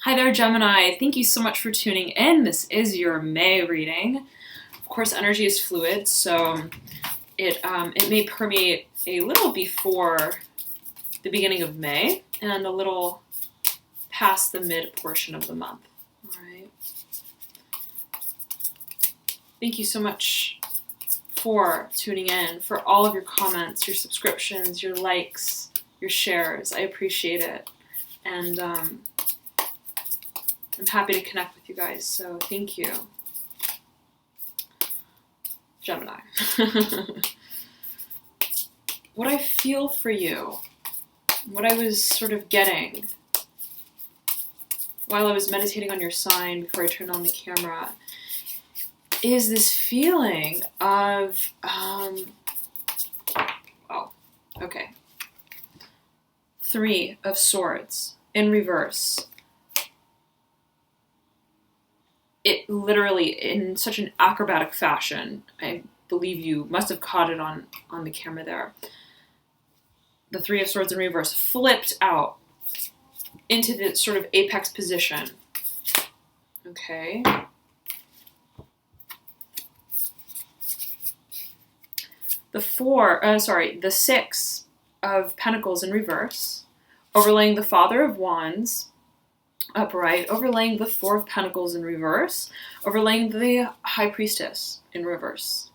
Hi there, Gemini. Thank you so much for tuning in. This is your May reading. Of course, energy is fluid, so it may permeate a little before the beginning of May and a little past the mid portion of the month. All right. Thank you so much for tuning in, for all of your comments, your subscriptions, your likes, your shares. I appreciate it. And I'm happy to connect with you guys, so thank you. Gemini. What I feel for you, what I was sort of getting while I was meditating on your sign before I turned on the camera, is this feeling of, Three of Swords in reverse. It literally, in such an acrobatic fashion, I believe you must have caught it on the camera there. The Three of Swords in reverse flipped out into the sort of apex position. Okay. The Six of Pentacles in reverse, overlaying the Father of Wands upright, overlaying the Four of Pentacles in reverse, overlaying the High Priestess in reverse.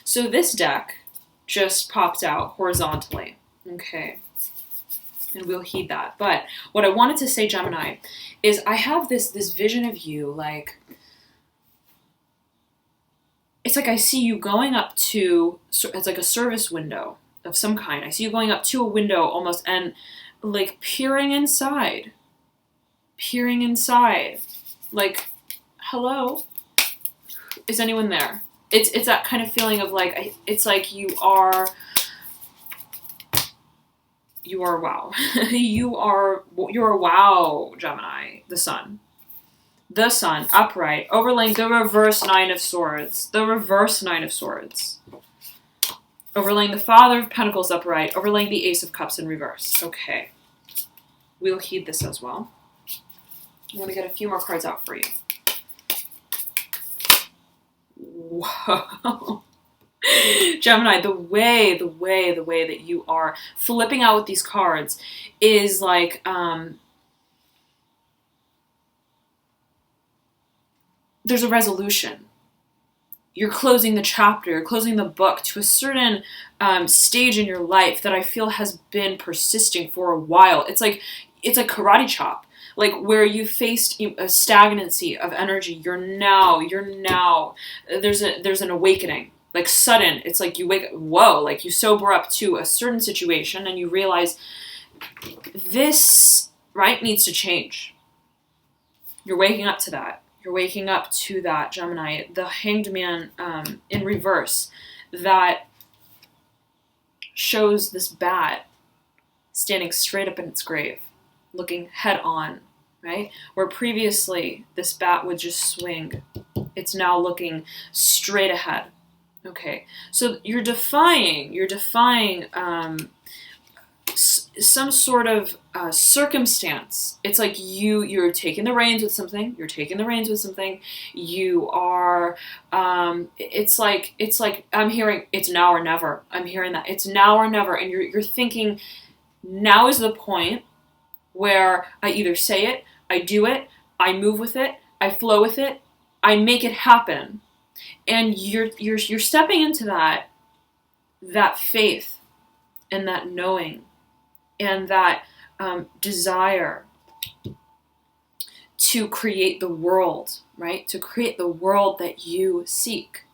So this deck just popped out horizontally, okay? And we'll heed that. But what I wanted to say, Gemini, is I have this vision of you, like, it's like I see you going up to, it's like a service window of some kind. I see you going up to a window almost and like peering inside, like, hello, is anyone there? It's that kind of feeling of like, it's like you are wow. you're wow, Gemini, the sun upright, overlaying the reverse Nine of Swords, overlaying the Father of Pentacles upright, overlaying the Ace of Cups in reverse. Okay, we'll heed this as well. I want to get a few more cards out for you. Whoa. Gemini, the way that you are flipping out with these cards is like, there's a resolution. You're closing the chapter, you're closing the book to a certain stage in your life that I feel has been persisting for a while. It's like karate chop. Like where you faced a stagnancy of energy, you're now, there's an awakening, like sudden. It's like you wake, whoa, like you sober up to a certain situation and you realize this, right, needs to change. You're waking up to that. Gemini. The Hanged Man in reverse, that shows this bat standing straight up in its grave, looking head on, right? Where previously this bat would just swing, it's now looking straight ahead. Okay, so you're defying some sort of circumstance. It's like you're taking the reins with something. You are. It's like I'm hearing it's now or never. I'm hearing that it's now or never, and you're thinking now is the point where I either say it, I do it, I move with it, I flow with it, I make it happen. And you're stepping into that faith and that knowing and that desire to create the world, right? To create the world that you seek.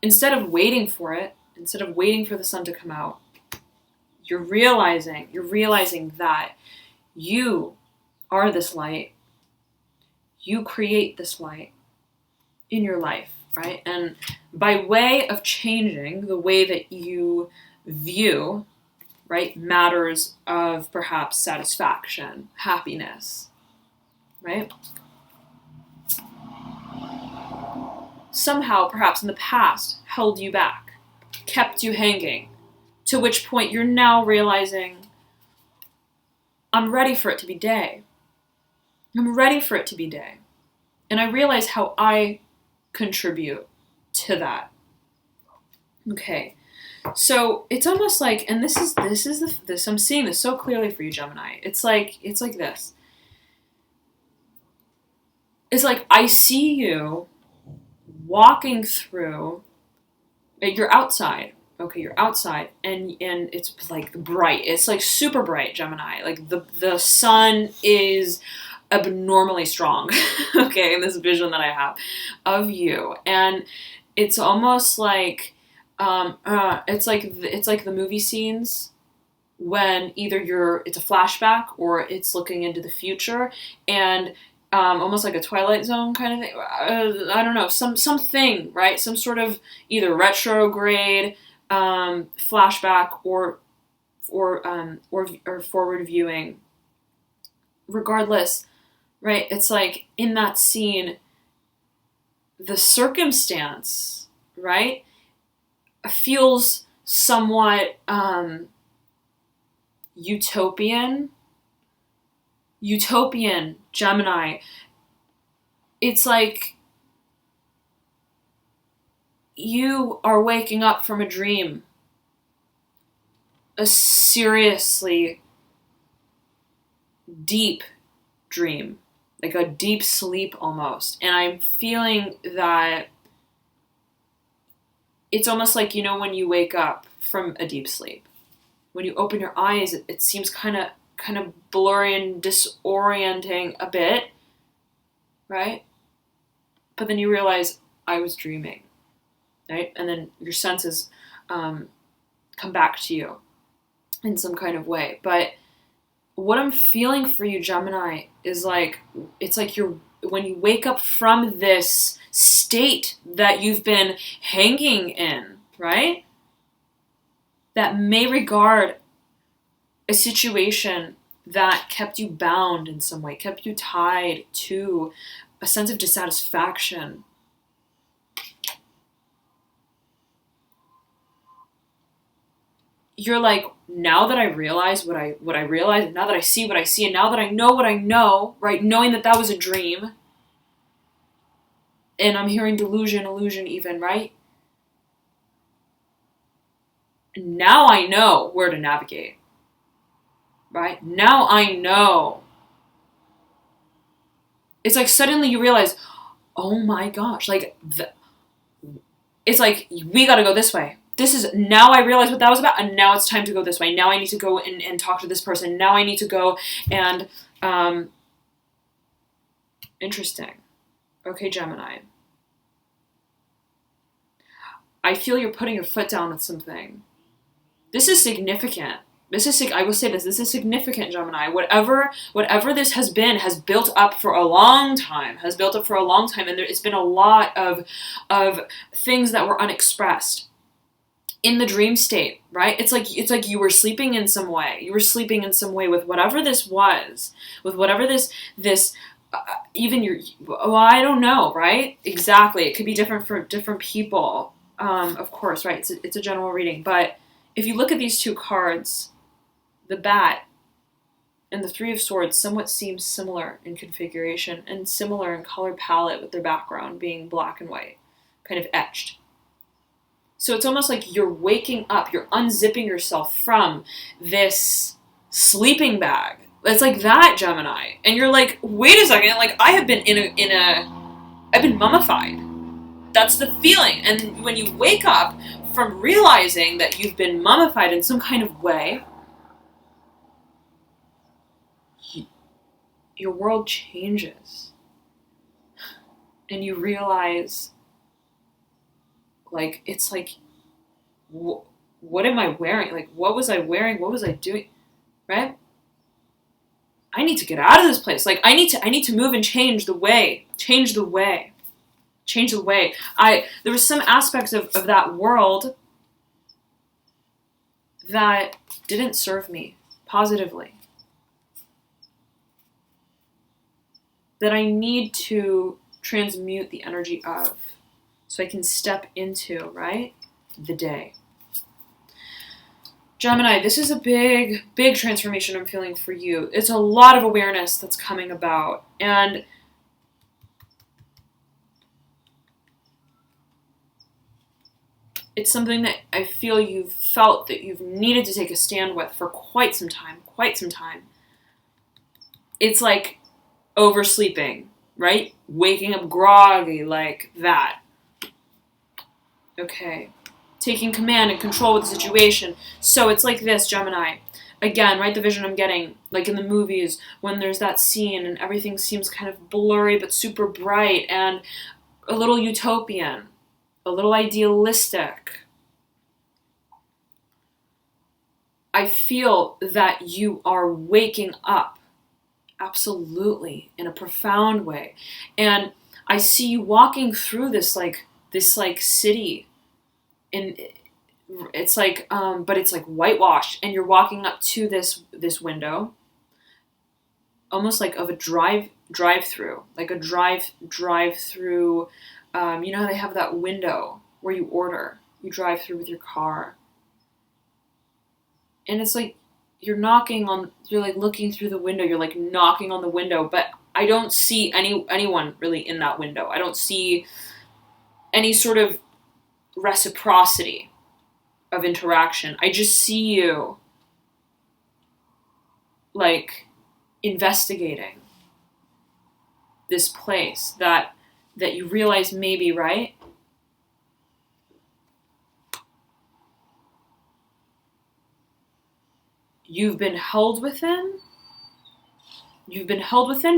Instead of waiting for it, instead of waiting for the sun to come out, you're realizing that you are this light. You create this light in your life, right? And by way of changing the way that you view, right, matters of perhaps satisfaction, happiness, right? Somehow, perhaps in the past, held you back, kept you hanging, to which point you're now realizing, I'm ready for it to be day. I'm ready for it to be day. And I realize how I contribute to that. Okay. So it's almost like, and this I'm seeing this so clearly for you, Gemini. It's like this. It's like I see you walking through. You're outside. Okay, you're outside, and it's like bright. It's like super bright, Gemini. Like the sun is abnormally strong. Okay, in this vision that I have of you, and it's almost like it's like the movie scenes when either it's a flashback or it's looking into the future, and almost like a Twilight Zone kind of thing. I don't know, something, right? Some sort of either retrograde flashback or forward viewing. Regardless, right? It's like in that scene, the circumstance, right, feels somewhat utopian, Gemini. It's like you are waking up from a dream, a seriously deep dream, like a deep sleep almost. And I'm feeling that it's almost like, you know, when you wake up from a deep sleep, when you open your eyes, it seems kind of blurry and disorienting a bit, right? But then you realize I was dreaming, right? And then your senses come back to you in some kind of way. But what I'm feeling for you, Gemini, is like, it's like when you wake up from this state that you've been hanging in, right? That may regard a situation that kept you bound in some way, kept you tied to a sense of dissatisfaction. You're like, now that I realize what I realize, and now that I see what I see, and now that I know what I know, right, knowing that was a dream, and I'm hearing delusion, illusion even, right? Now I know where to navigate, right? Now I know. It's like suddenly you realize, oh my gosh, like, it's like, we gotta go this way. Now I realize what that was about, and now it's time to go this way. Now I need to go and talk to this person. Now I need to go and, interesting. Okay, Gemini. I feel you're putting your foot down with something. This is significant. I will say this is significant, Gemini. Whatever this has built up for a long time, and it's been a lot of things that were unexpressed in the dream state, right? It's like you were sleeping in some way. You were sleeping in some way with whatever this was, with whatever this even your, well, I don't know, right? Exactly. It could be different for different people, of course, right? It's a general reading, but if you look at these two cards, the bat and the Three of Swords somewhat seem similar in configuration and similar in color palette, with their background being black and white, kind of etched. So it's almost like you're waking up, you're unzipping yourself from this sleeping bag. It's like that, Gemini. And you're like, wait a second, like I have been I've been mummified. That's the feeling. And when you wake up from realizing that you've been mummified in some kind of way, your world changes. And you realize, like, it's like, what am I wearing? Like, what was I wearing? What was I doing? Right? I need to get out of this place. Like, I need to move and change the way. There was some aspects of that world that didn't serve me positively, that I need to transmute the energy of, so I can step into, right, the day. Gemini, this is a big, big transformation I'm feeling for you. It's a lot of awareness that's coming about. And it's something that I feel you've felt that you've needed to take a stand with for quite some time, It's like oversleeping, right? Waking up groggy like that. Okay. Taking command and control of the situation. So it's like this, Gemini. Again, right, the vision I'm getting, like in the movies, when there's that scene and everything seems kind of blurry but super bright and a little utopian, a little idealistic. I feel that you are waking up, absolutely, in a profound way. And I see you walking through this city, and it's like, but it's like whitewashed, and you're walking up to this window, almost like of a drive-through, like a drive-through. You know how they have that window where you drive through with your car, and it's like you're like looking through the window, you're like knocking on the window, but I don't see anyone really in that window. I don't see any sort of reciprocity of interaction. I just see you like investigating this place that you realize maybe, right? You've been held within,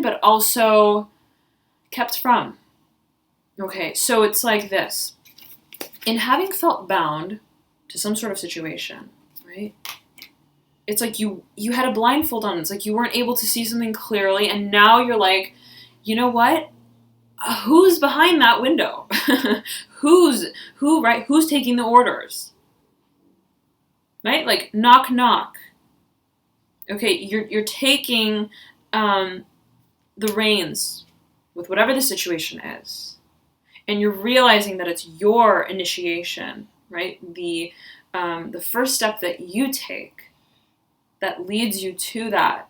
but also kept from. Okay, so it's like this. In having felt bound to some sort of situation, right? It's like you had a blindfold on. It's like you weren't able to see something clearly, and now you're like, you know what? Who's behind that window? Who's taking the orders? Right? Like, knock, knock. Okay, you're taking the reins with whatever the situation is, and you're realizing that it's your initiation, right? The first step that you take that leads you to that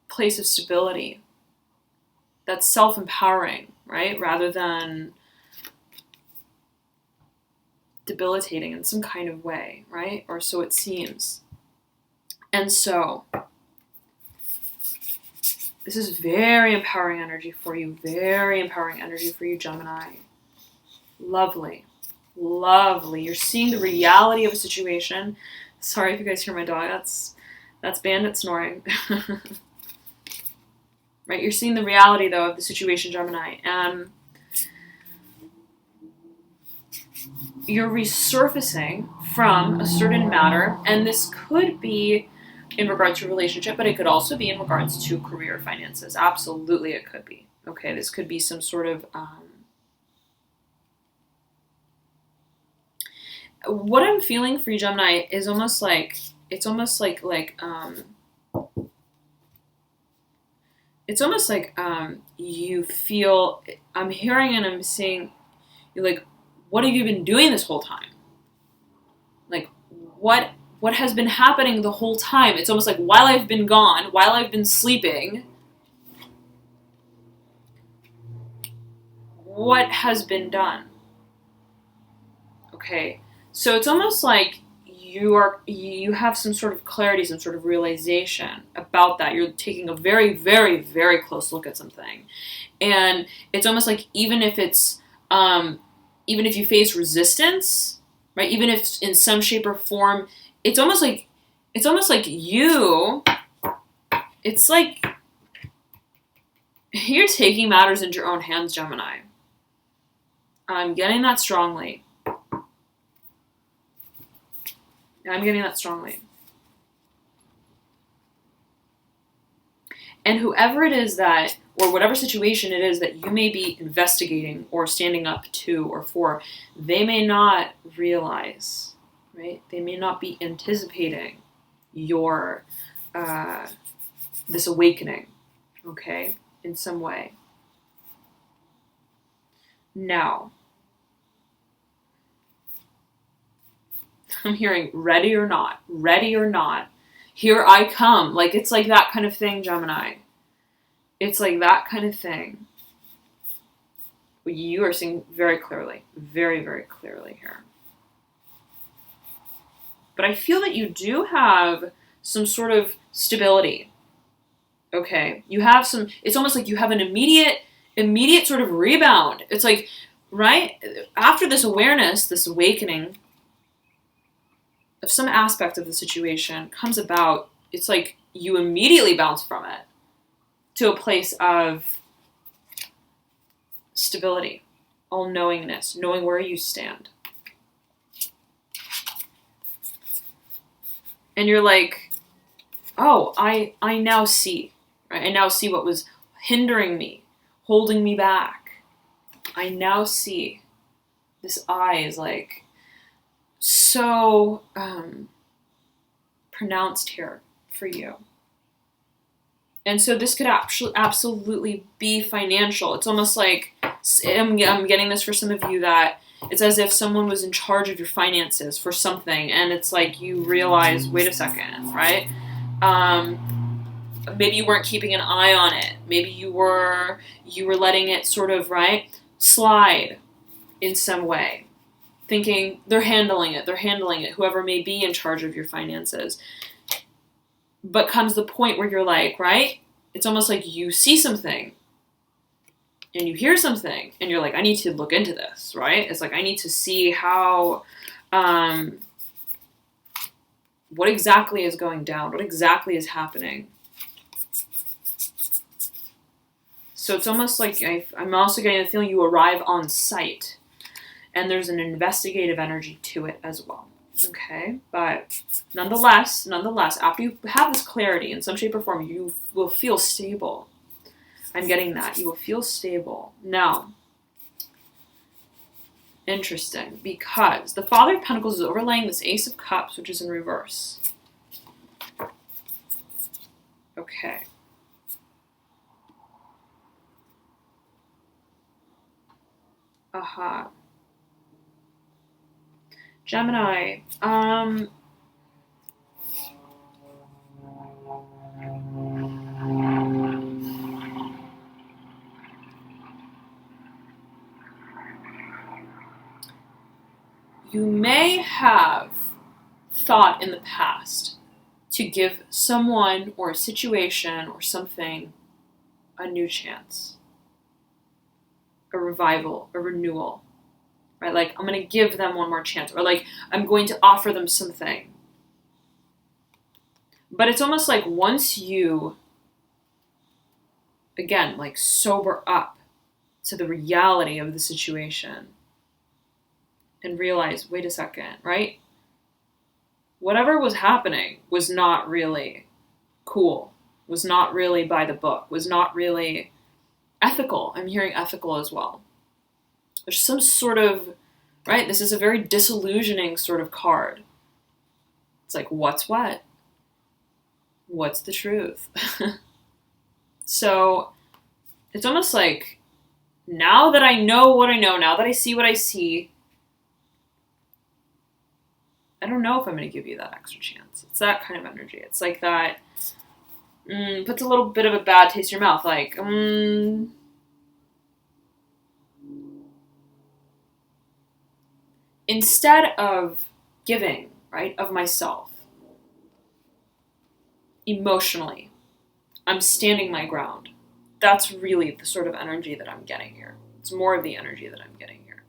place of stability, that's self-empowering, right? Rather than debilitating in some kind of way, right? Or so it seems. And so, this is very empowering energy for you. Very empowering energy for you, Gemini. Lovely. Lovely. You're seeing the reality of a situation. Sorry if you guys hear my dog. That's Bandit snoring. Right? You're seeing the reality, though, of the situation, Gemini. And you're resurfacing from a certain matter. And this could be in regards to a relationship, but it could also be in regards to career finances. Absolutely, it could be. Okay, this could be some sort of what I'm feeling for you, Gemini, is almost like you feel. I'm hearing and I'm seeing. You're like, what have you been doing this whole time? Like, what has been happening the whole time? It's almost like while I've been gone, while I've been sleeping, what has been done? Okay, so it's almost like you have some sort of clarity, some sort of realization about that. You're taking a very, very, very close look at something, and it's almost like even if you face resistance, right? Even if in some shape or form, it's almost like you're taking matters into your own hands, Gemini. I'm getting that strongly. And whoever it is that, or whatever situation it is that you may be investigating or standing up to or for, they may not realize, right? They may not be anticipating your, this awakening, okay, in some way. Now, I'm hearing ready or not, here I come. Like, it's like that kind of thing, Gemini. It's like that kind of thing. You are seeing very clearly, very, very clearly here. But I feel that you do have some sort of stability. Okay, you have some, it's almost like you have an immediate sort of rebound. It's like, right? After this awareness, this awakening of some aspect of the situation comes about, it's like you immediately bounce from it to a place of stability, all-knowingness, knowing where you stand. And you're like, oh, I now see, right? I now see what was hindering me, holding me back. I now see. This eye is like so pronounced here for you. And so this could absolutely be financial. It's almost like, I'm getting this for some of you, that it's as if someone was in charge of your finances for something, and it's like you realize, wait a second, right? Maybe you weren't keeping an eye on it. Maybe you were letting it sort of, right, slide in some way, thinking they're handling it, whoever may be in charge of your finances. But comes the point where you're like, right? It's almost like you see something and you hear something and you're like, I need to look into this, right? It's like, I need to see how, what exactly is going down? What exactly is happening? So it's almost like I'm also getting the feeling you arrive on site, and there's an investigative energy to it as well. Okay, but nonetheless, after you have this clarity in some shape or form, you will feel stable. I'm getting that. You will feel stable. Now, interesting, because the Father of Pentacles is overlaying this Ace of Cups, which is in reverse. Okay. Aha. Gemini, you may have thought in the past to give someone or a situation or something a new chance, a revival, a renewal, right? Like, I'm going to give them one more chance, or like, I'm going to offer them something. But it's almost like once you, again, like sober up to the reality of the situation and realize, wait a second, right? Whatever was happening was not really cool, was not really by the book, was not really ethical. I'm hearing ethical as well. There's some sort of, right? This is a very disillusioning sort of card. It's like, what's what? What's the truth? So it's almost like, now that I know what I know, now that I see what I see, I don't know if I'm going to give you that extra chance. It's that kind of energy. It's like that, puts a little bit of a bad taste in your mouth. Like, instead of giving, right, of myself, emotionally, I'm standing my ground. That's really the sort of energy that I'm getting here. It's more of the energy that I'm getting here.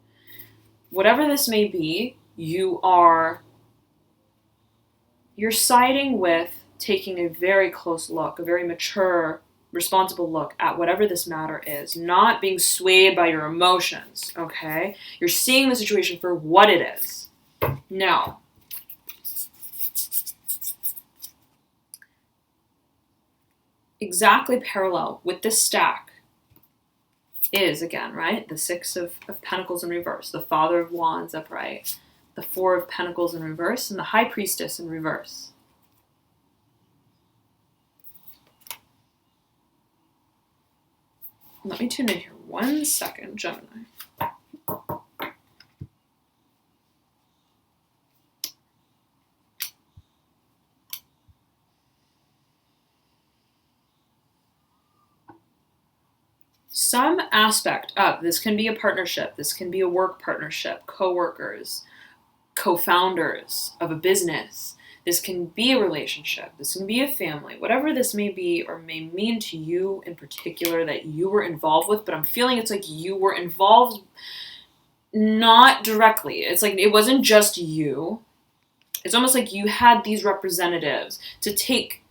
Whatever this may be, you're siding with taking a very close look, a very mature, responsible look at whatever this matter is, not being swayed by your emotions, okay? You're seeing the situation for what it is. Now, exactly parallel with this stack is, again, right, the Six of Pentacles in reverse, the Father of Wands upright, the Four of Pentacles in reverse, and the High Priestess in reverse. Let me tune in here 1 second, Gemini. some aspect of this can be a partnership, this can be a work partnership, co-workers, co-founders of a business, this can be a relationship, this can be a family, whatever this may be or may mean to you in particular that you were involved with, but I'm feeling it's like you were involved not directly. It's like it wasn't just you. It's almost like you had these representatives to take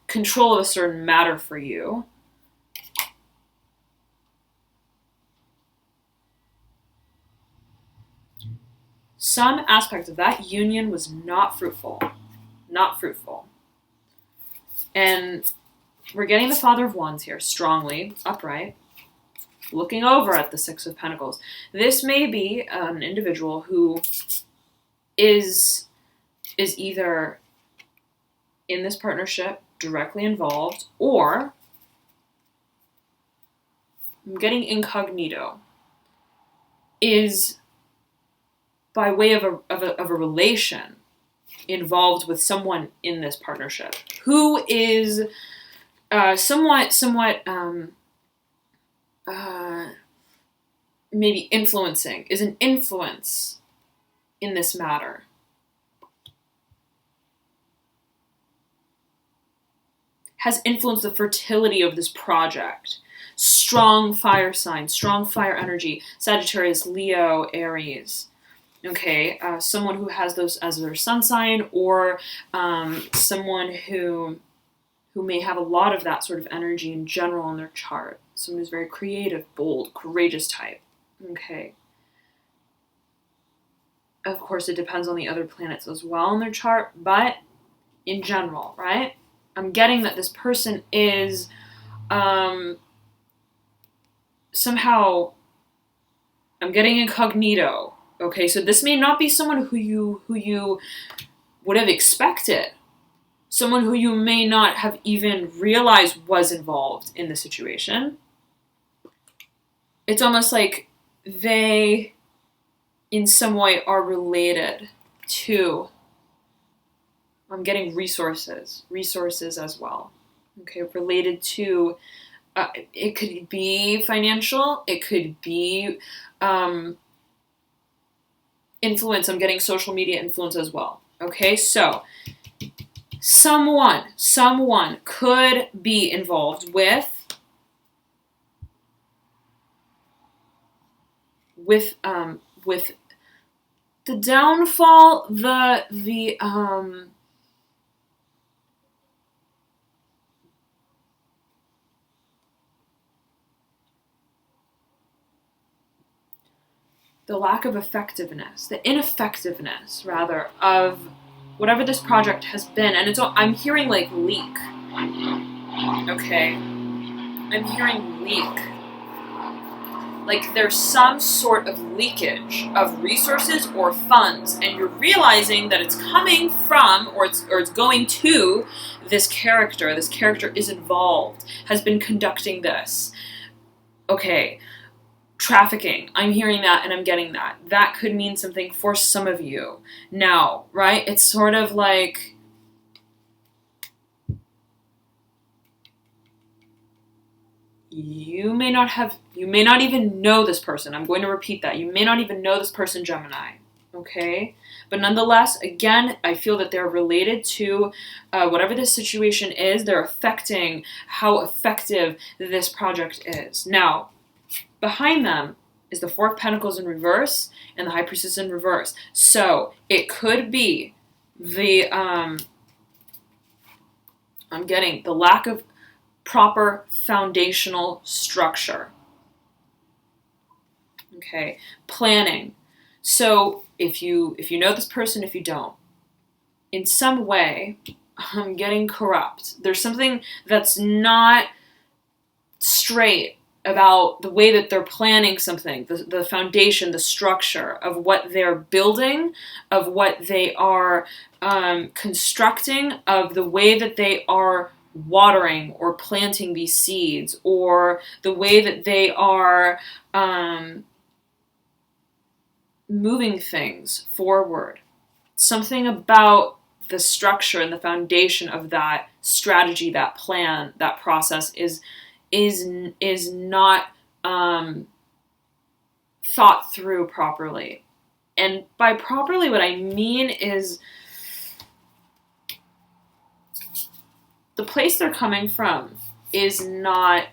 control of a certain matter for you. Some aspect of that union was not fruitful. Not fruitful. And we're getting the Father of Wands here, strongly, upright, looking over at the Six of Pentacles. This may be an individual who is either in this partnership directly involved, or I'm getting incognito, is by way of a relation involved with someone in this partnership who is somewhat maybe influencing, is an influence in this matter. Has influenced the fertility of this project. Strong fire sign, strong fire energy, Sagittarius, Leo, Aries. Okay, someone who has those as their sun sign, or someone who may have a lot of that sort of energy in general in their chart. Someone who's very creative, bold, courageous type. Okay. Of course, it depends on the other planets as well in their chart, but in general, right? I'm getting that this person is somehow, I'm getting incognito. Okay, so this may not be someone who you would have expected. Someone who you may not have even realized was involved in the situation. It's almost like they, in some way, are related to, I'm getting resources as well. Okay, related to, it could be financial, it could be influence. I'm getting social media influence as well. Okay, so someone could be involved with the downfall, the lack of effectiveness, the ineffectiveness, rather, of whatever this project has been. And I'm hearing like leak. Okay? I'm hearing leak. Like there's some sort of leakage of resources or funds, and you're realizing that it's coming from, or it's going to this character. This character is involved, has been conducting this. Okay. Trafficking. I'm hearing that and I'm getting that. That could mean something for some of you. Now, right? It's sort of like you may not even know this person. I'm going to repeat that. You may not even know this person, Gemini. Okay? But nonetheless, again, I feel that they're related to whatever this situation is. They're affecting how effective this project is. Now, behind them is the Four of Pentacles in reverse and the High Priestess in reverse. So it could be the, I'm getting the lack of proper foundational structure. Okay, planning. So if you know this person, if you don't, in some way, I'm getting corrupt. There's something that's not straight about the way that they're planning something, the foundation, the structure of what they're building, of what they are constructing, of the way that they are watering or planting these seeds, or the way that they are moving things forward. Something about the structure and the foundation of that strategy, that plan, that process is is not thought through properly. And by properly, what I mean is the place they're coming from is not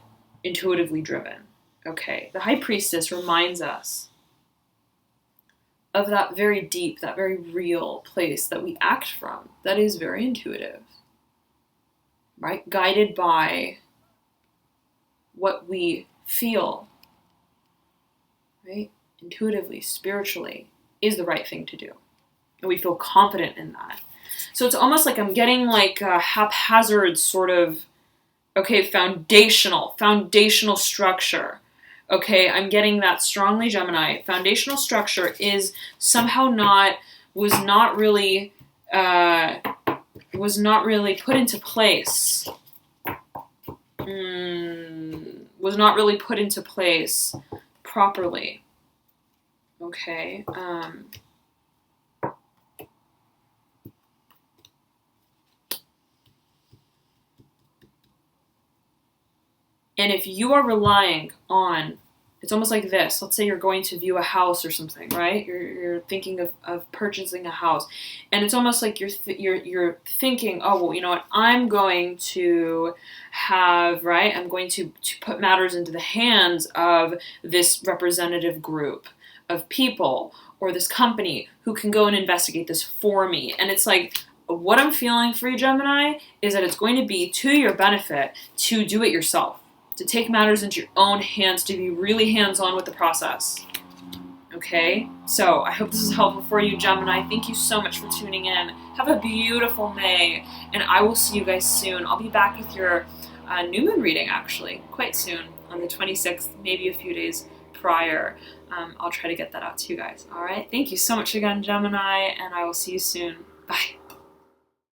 intuitively driven. Okay, the High Priestess reminds us of that very deep, that very real place that we act from, that is very intuitive, right? Guided by what we feel, right? Intuitively, spiritually, is the right thing to do. And we feel confident in that. So it's almost like I'm getting like a haphazard sort of, okay, foundational structure. Okay, I'm getting that strongly Gemini. Foundational structure is somehow was not really put into place. Was not really put into place properly. Okay. And if you are relying on, it's almost like this. Let's say you're going to view a house or something, right? You're thinking of purchasing a house, and it's almost like you're thinking, oh well, you know what? I'm going to have, right? I'm going to put matters into the hands of this representative group of people or this company who can go and investigate this for me. And it's like, what I'm feeling for you, Gemini, is that it's going to be to your benefit to do it yourself. To take matters into your own hands, to be really hands-on with the process. Okay? So I hope this is helpful for you, Gemini. Thank you so much for tuning in. Have a beautiful May, and I will see you guys soon. I'll be back with your new moon reading, actually, quite soon, on the 26th, maybe a few days prior. I'll try to get that out to you guys. All right? Thank you so much again, Gemini, and I will see you soon. Bye.